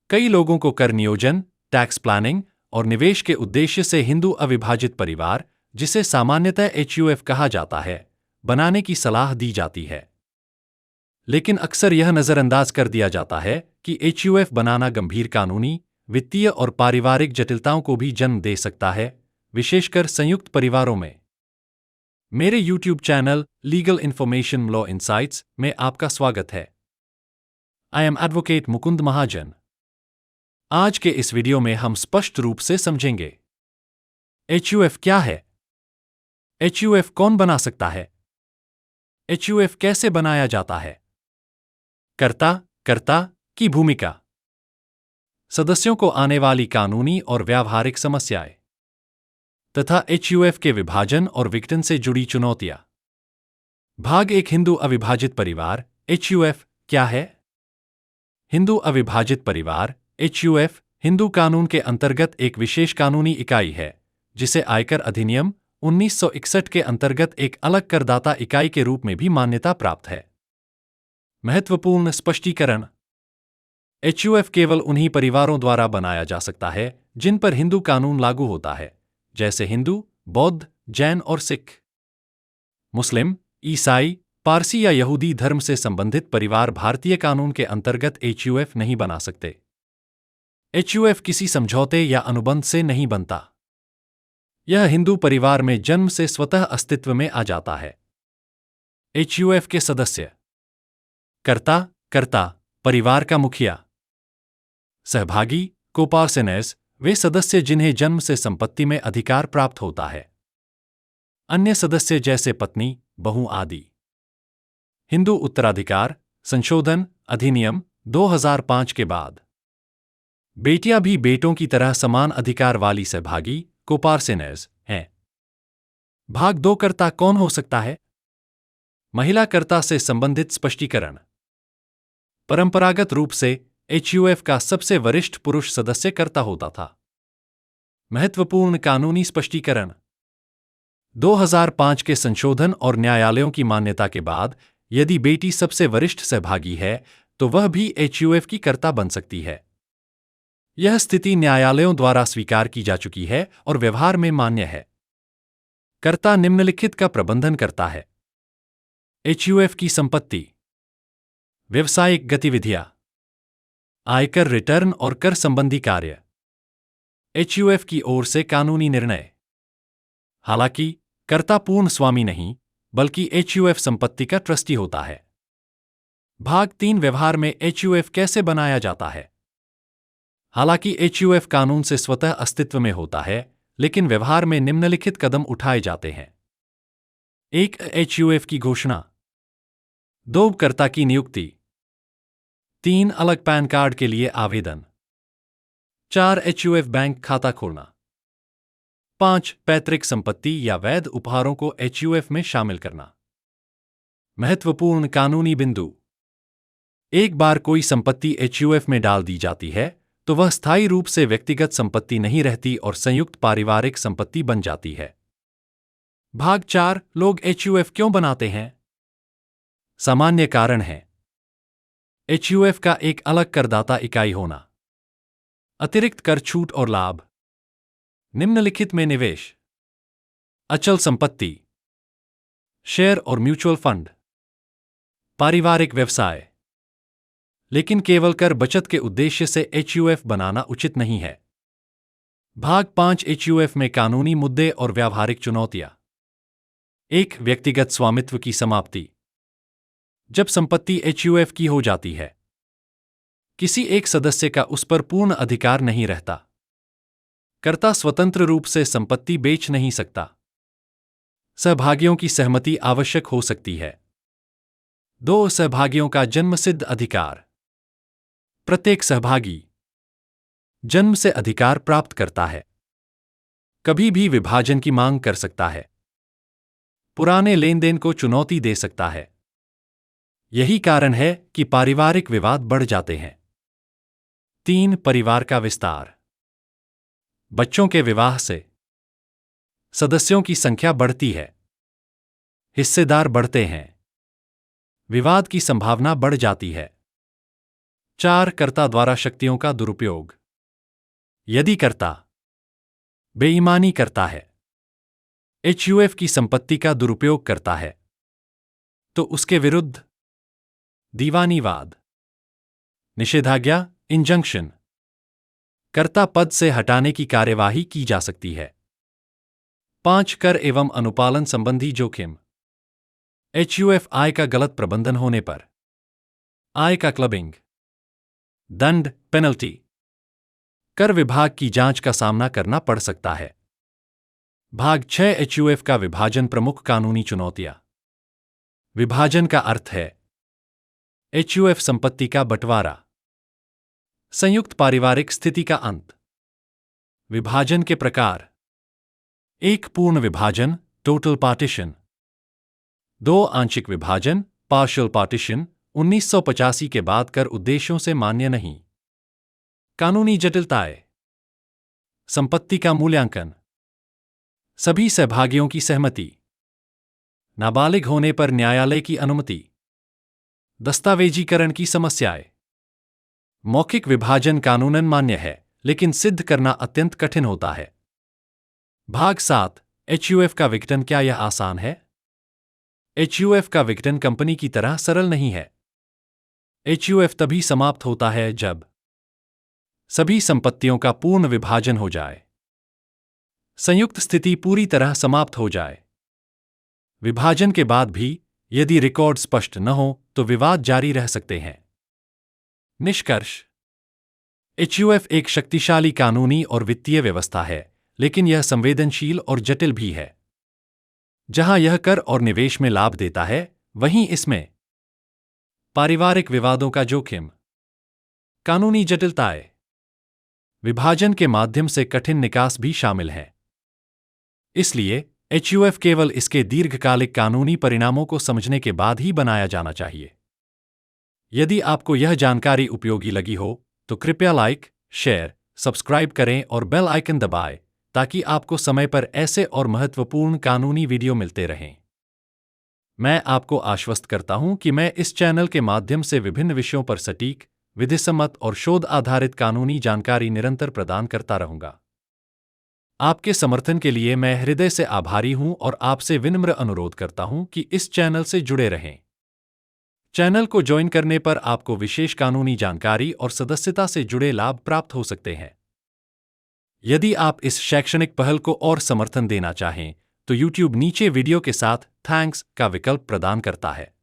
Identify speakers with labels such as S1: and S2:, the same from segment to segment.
S1: कई लोगों को कर नियोजन, टैक्स प्लानिंग और निवेश के उद्देश्य से हिंदू अविभाजित परिवार, जिसे सामान्यतः HUF कहा जाता है, बनाने की सलाह दी जाती है। लेकिन अक्सर यह नजरअंदाज कर दिया जाता है कि HUF बनाना गंभीर कानूनी, वित्तीय और पारिवारिक जटिलताओं को भी जन्म दे सकता है, विशेषकर संयुक्त परिवारों में। मेरे YouTube channel legal information law insights में आपका स्वागत है। आई एम एडवोकेट मुकुंद महाजन। आज के इस वीडियो में हम स्पष्ट रूप से समझेंगे HUF क्या है, HUF कौन बना सकता है, HUF कैसे बनाया जाता है, कर्ता की भूमिका, सदस्यों को आने वाली कानूनी और व्यावहारिक समस्याएं, तथा HUF के विभाजन और विघटन से जुड़ी चुनौतियां। भाग 1 हिंदू अविभाजित परिवार HUF क्या है? हिंदू अविभाजित परिवार HUF हिंदू कानून के अंतर्गत एक विशेष कानूनी इकाई है, जिसे आयकर अधिनियम 1961 के अंतर्गत एक अलग करदाता इकाई के रूप में भी मान्यता प्राप्त है। महत्वपूर्ण स्पष्टीकरण: HUF केवल उन्हीं परिवारों द्वारा बनाया जा सकता है जिन पर हिंदू कानून लागू होता है, जैसे हिंदू, बौद्ध, जैन और सिख। मुस्लिम, ईसाई, पारसी या यहूदी धर्म से संबंधित परिवार भारतीय कानून के अंतर्गत HUF नहीं बना सकते। HUF किसी समझौते या अनुबंध से नहीं बनता। यह हिंदू परिवार में जन्म से स्वतः अस्तित्व में आ जाता है। HUF के सदस्य: कर्ता, परिवार का मुखिया। सहभागी, कोपार्सेनर्स, वे सदस्य जिन्हें जन्म से संपत्ति में अधिकार प्राप्त होता है। अन्य सदस्य जैसे पत्नी, बहू आदि। हिंदू उत्तराधिकार संशोधन अधिनियम 2005 के बाद बेटियां भी बेटों की तरह समान अधिकार वाली सहभागी, कोपार्सेनर्स हैं। भाग 2 कर्ता कौन हो सकता है? महिला कर्ता से संबंधित स्पष्टीकरण: परंपरागत रूप से HUF का सबसे वरिष्ठ पुरुष सदस्य कर्ता होता था। महत्वपूर्ण कानूनी स्पष्टीकरण: 2005 के संशोधन और न्यायालयों की मान्यता के बाद, यदि बेटी सबसे वरिष्ठ सहभागी है, तो वह भी HUF की कर्ता बन सकती है। यह स्थिति न्यायालयों द्वारा स्वीकार की जा चुकी है और व्यवहार में मान्य है। कर्ता निम्नलिखित का प्रबंधन करता है: HUF की संपत्ति, व्यवसायिक गतिविधियां, आयकर रिटर्न और कर संबंधी कार्य, HUF की ओर से कानूनी निर्णय। हालांकि कर्ता पूर्ण स्वामी नहीं, बल्कि HUF संपत्ति का ट्रस्टी होता है। भाग 3 व्यवहार में HUF कैसे बनाया जाता है? हालांकि HUF कानून से स्वतः अस्तित्व में होता है, लेकिन व्यवहार में निम्नलिखित कदम उठाए जाते हैं। 1 HUF की घोषणा, 2 कर्ता की नियुक्ति, 3 अलग पैन कार्ड के लिए आवेदन, 4 HUF बैंक खाता खोलना, 5 पैतृक संपत्ति या वैध उपहारों को HUF में शामिल करना। महत्वपूर्ण कानूनी बिंदु: एक बार कोई संपत्ति HUF में डाल दी जाती है, तो वह स्थायी रूप से व्यक्तिगत संपत्ति नहीं रहती और संयुक्त पारिवारिक संपत्ति बन जाती है। भाग 4 लोग HUF क्यों बनाते हैं? सामान्य कारण है: HUF का एक अलग करदाता इकाई होना, अतिरिक्त कर छूट और लाभ, निम्नलिखित में निवेश, अचल संपत्ति, शेयर और म्यूचुअल फंड, पारिवारिक व्यवसाय। लेकिन केवल कर बचत के उद्देश्य से HUF बनाना उचित नहीं है। भाग 5 HUF में कानूनी मुद्दे और व्यावहारिक चुनौतियां। 1 व्यक्तिगत स्वामित्व की समाप्ति। जब संपत्ति HUF की हो जाती है, किसी एक सदस्य का उस पर पूर्ण अधिकार नहीं रहता। कर्ता स्वतंत्र रूप से संपत्ति बेच नहीं सकता। सहभागियों की सहमति आवश्यक हो सकती है। 2 सहभागियों का जन्मसिद्ध अधिकार। प्रत्येक सहभागी जन्म से अधिकार प्राप्त करता है, कभी भी विभाजन की मांग कर सकता है, पुराने लेनदेन को चुनौती दे सकता है। यही कारण है कि पारिवारिक विवाद बढ़ जाते हैं। 3 परिवार का विस्तार। बच्चों के विवाह से सदस्यों की संख्या बढ़ती है, हिस्सेदार बढ़ते हैं, विवाद की संभावना बढ़ जाती है। 4. कर्ता द्वारा शक्तियों का दुरुपयोग। यदि कर्ता बेईमानी करता है, एचयूएफ की संपत्ति का दुरुपयोग करता है, तो उसके विरुद्ध दीवानीवाद, निषेधाज्ञा, इंजंक्शन, कर्ता पद से हटाने की कार्यवाही की जा सकती है। 5. कर एवं अनुपालन संबंधी जोखिम। एचयूएफ आय का गलत प्रबंधन होने पर आय का क्लबिंग, दंड, पेनल्टी, कर विभाग की जांच का सामना करना पड़ सकता है। भाग 6 एचयूएफ का विभाजन, प्रमुख कानूनी चुनौतियां। विभाजन का अर्थ है एचयूएफ संपत्ति का बंटवारा, संयुक्त पारिवारिक स्थिति का अंत। विभाजन के प्रकार: 1. पूर्ण विभाजन, टोटल पार्टीशन। 2. आंशिक विभाजन, पार्शियल पार्टीशन, 1985 के बाद कर उद्देश्यों से मान्य नहीं। कानूनी जटिलताएं: संपत्ति का मूल्यांकन, सभी सहभागियों की सहमति, नाबालिग होने पर न्यायालय की अनुमति, दस्तावेजीकरण की समस्याएं। मौखिक विभाजन कानूनन मान्य है, लेकिन सिद्ध करना अत्यंत कठिन होता है। भाग 7 एचयूएफ का विघटन, क्या यह आसान है? एचयूएफ का विघटन कंपनी की तरह सरल नहीं है। एचयूएफ तभी समाप्त होता है जब सभी संपत्तियों का पूर्ण विभाजन हो जाए, संयुक्त स्थिति पूरी तरह समाप्त हो जाए। विभाजन के बाद भी यदि रिकॉर्ड स्पष्ट न हो तो विवाद जारी रह सकते हैं। निष्कर्ष: एचयूएफ एक शक्तिशाली कानूनी और वित्तीय व्यवस्था है, लेकिन यह संवेदनशील और जटिल भी है। जहां यह कर और निवेश में लाभ देता है, वहीं इसमें पारिवारिक विवादों का जोखिम, कानूनी जटिलताएं, विभाजन के माध्यम से कठिन निकास भी शामिल है। इसलिए एचयूएफ केवल इसके दीर्घकालिक कानूनी परिणामों को समझने के बाद ही बनाया जाना चाहिए। यदि आपको यह जानकारी उपयोगी लगी हो तो कृपया लाइक, शेयर, सब्सक्राइब करें और बेल आइकन दबाएं ताकि आपको समय पर ऐसे और महत्वपूर्ण कानूनी वीडियो मिलते रहें। मैं आपको आश्वस्त करता हूं कि मैं इस चैनल के माध्यम से विभिन्न विषयों पर सटीक, विधिसम्मत और शोध आधारित कानूनी जानकारी निरंतर प्रदान करता रहूंगा। आपके समर्थन के लिए मैं हृदय से आभारी हूं और आपसे विनम्र अनुरोध करता हूं कि इस चैनल से जुड़े रहें। चैनल को ज्वाइन करने पर आपको विशेष कानूनी जानकारी और सदस्यता से जुड़े लाभ प्राप्त हो सकते हैं। यदि आप इस शैक्षणिक पहल को और समर्थन देना चाहें, तो YouTube नीचे वीडियो के साथ थैंक्स का विकल्प प्रदान करता है।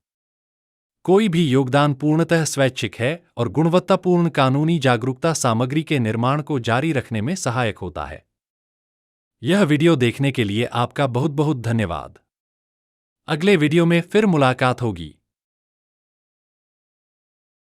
S1: कोई भी योगदान पूर्णतः स्वैच्छिक है और गुणवत्तापूर्ण कानूनी जागरूकता सामग्री के निर्माण को जारी रखने में सहायक होता है। यह वीडियो देखने के लिए आपका बहुत बहुत धन्यवाद। अगले वीडियो में फिर मुलाकात होगी।